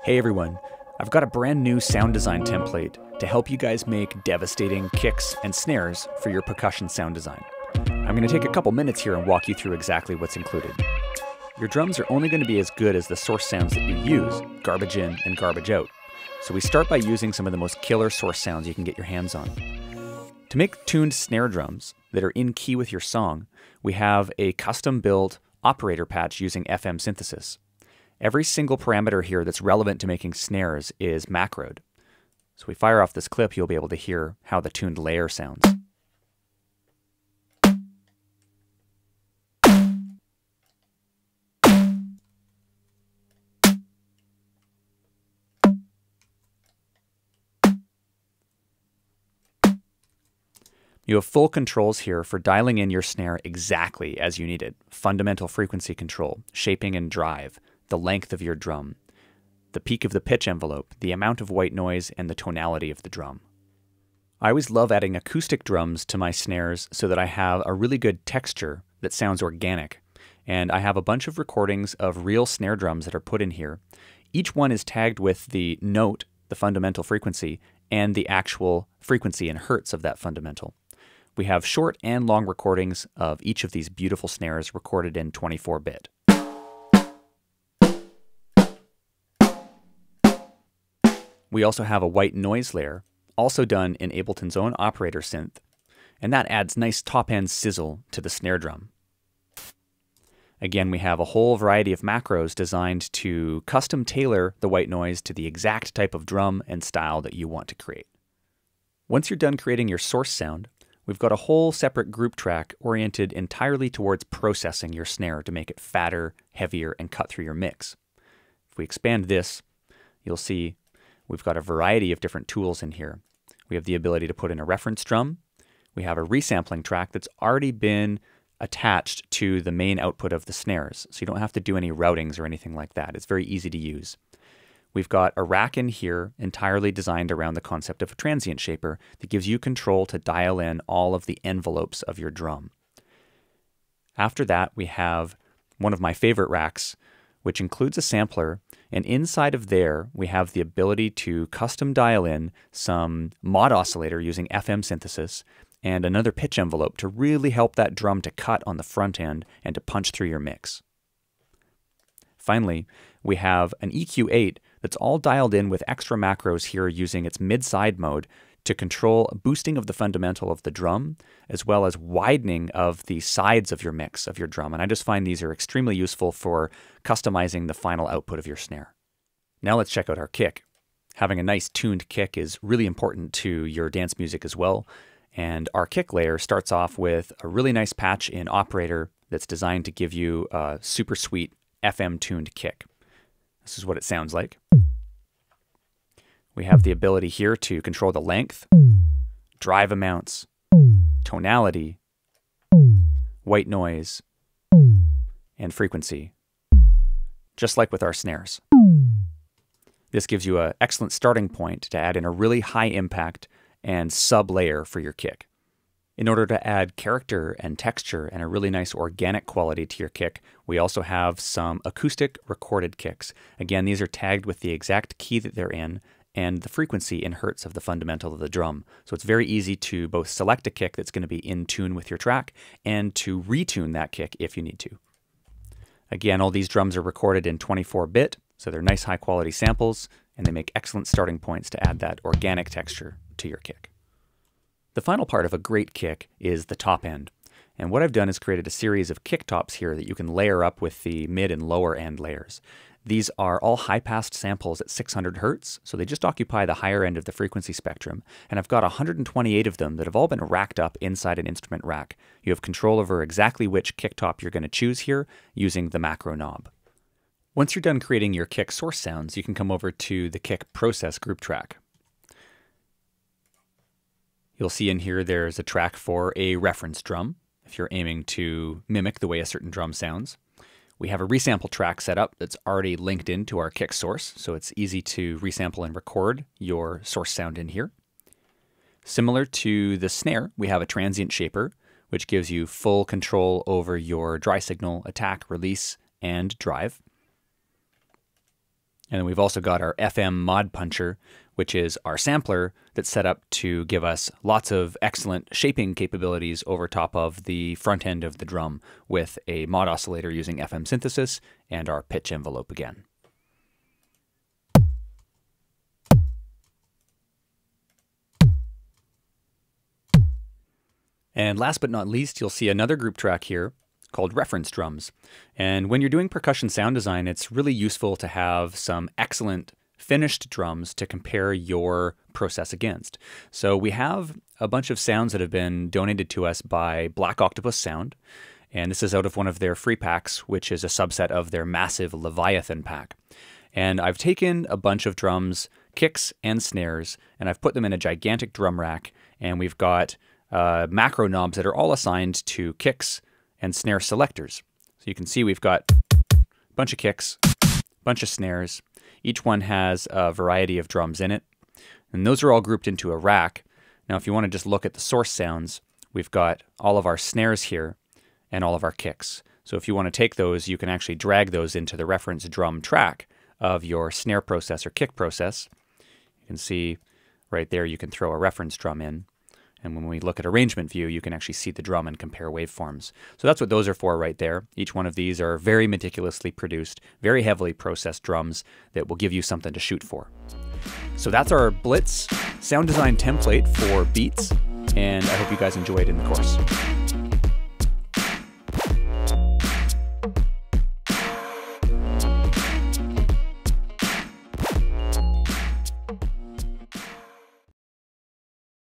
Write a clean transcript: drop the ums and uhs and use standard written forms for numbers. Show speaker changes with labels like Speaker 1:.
Speaker 1: Hey everyone, I've got a brand new sound design template to help you guys make devastating kicks and snares for your percussion sound design. I'm going to take a couple minutes here and walk you through exactly what's included. Your drums are only going to be as good as the source sounds that you use, garbage in and garbage out. So we start by using some of the most killer source sounds you can get your hands on. To make tuned snare drums that are in key with your song, we have a custom-built operator patch using FM synthesis. Every single parameter here that's relevant to making snares is macroed. So we fire off this clip, you'll be able to hear how the tuned layer sounds. You have full controls here for dialing in your snare exactly as you need it. Fundamental frequency control, shaping and drive, the length of your drum, the peak of the pitch envelope, the amount of white noise, and the tonality of the drum. I always love adding acoustic drums to my snares so that I have a really good texture that sounds organic. And I have a bunch of recordings of real snare drums that are put in here. Each one is tagged with the note, the fundamental frequency, and the actual frequency in hertz of that fundamental. We have short and long recordings of each of these beautiful snares recorded in 24-bit. We also have a white noise layer, also done in Ableton's own operator synth, and that adds nice top-end sizzle to the snare drum. Again, we have a whole variety of macros designed to custom tailor the white noise to the exact type of drum and style that you want to create. Once you're done creating your source sound, we've got a whole separate group track oriented entirely towards processing your snare to make it fatter, heavier, and cut through your mix. If we expand this, you'll see we've got a variety of different tools in here. We have the ability to put in a reference drum. We have a resampling track that's already been attached to the main output of the snares, so you don't have to do any routings or anything like that. It's very easy to use. We've got a rack in here entirely designed around the concept of a transient shaper that gives you control to dial in all of the envelopes of your drum. After that, we have one of my favorite racks, which includes a sampler, and inside of there we have the ability to custom dial in some mod oscillator using FM synthesis and another pitch envelope to really help that drum to cut on the front end and to punch through your mix. Finally, we have an EQ8 that's all dialed in with extra macros here using its mid-side mode to control boosting of the fundamental of the drum, as well as widening of the sides of your mix of your drum. And I just find these are extremely useful for customizing the final output of your snare. Now let's check out our kick. Having a nice tuned kick is really important to your dance music as well. And our kick layer starts off with a really nice patch in operator that's designed to give you a super sweet FM tuned kick. This is what it sounds like. We have the ability here to control the length, drive amounts, tonality, white noise, and frequency, just like with our snares. This gives you an excellent starting point to add in a really high impact and sub-layer for your kick. In order to add character and texture and a really nice organic quality to your kick, we also have some acoustic recorded kicks. Again, these are tagged with the exact key that they're in and the frequency in hertz of the fundamental of the drum. So it's very easy to both select a kick that's going to be in tune with your track and to retune that kick if you need to. Again, all these drums are recorded in 24-bit, so they're nice high quality samples, and they make excellent starting points to add that organic texture to your kick. The final part of a great kick is the top end. And what I've done is created a series of kick tops here that you can layer up with the mid and lower end layers. These are all high-passed samples at 600 hertz, so they just occupy the higher end of the frequency spectrum. And I've got 128 of them that have all been racked up inside an instrument rack. You have control over exactly which kick top you're going to choose here using the macro knob. Once you're done creating your kick source sounds, you can come over to the kick process group track. You'll see in here there's a track for a reference drum, if you're aiming to mimic the way a certain drum sounds. We have a resample track set up that's already linked into our kick source, so it's easy to resample and record your source sound in here. Similar to the snare, we have a Transient Shaper, which gives you full control over your dry signal, attack, release, and drive. And then we've also got our FM mod puncher, which is our sampler that's set up to give us lots of excellent shaping capabilities over top of the front end of the drum with a mod oscillator using FM synthesis and our pitch envelope again. And last but not least, you'll see another group track here called reference drums. And when you're doing percussion sound design, it's really useful to have some excellent finished drums to compare your process against. So we have a bunch of sounds that have been donated to us by Black Octopus Sound, and this is out of one of their free packs, which is a subset of their massive Leviathan pack. And I've taken a bunch of drums, kicks, and snares, and I've put them in a gigantic drum rack, and we've got macro knobs that are all assigned to kicks and snare selectors. So you can see we've got a bunch of kicks, a bunch of snares. Each one has a variety of drums in it, and those are all grouped into a rack. Now if you want to just look at the source sounds, we've got all of our snares here and all of our kicks. So if you want to take those, you can actually drag those into the reference drum track of your snare process or kick process. You can see right there you can throw a reference drum in. And when we look at arrangement view, you can actually see the drum and compare waveforms. So that's what those are for right there. Each one of these are very meticulously produced, very heavily processed drums that will give you something to shoot for. So that's our Blitz sound design template for Beats, and I hope you guys enjoy it in the course.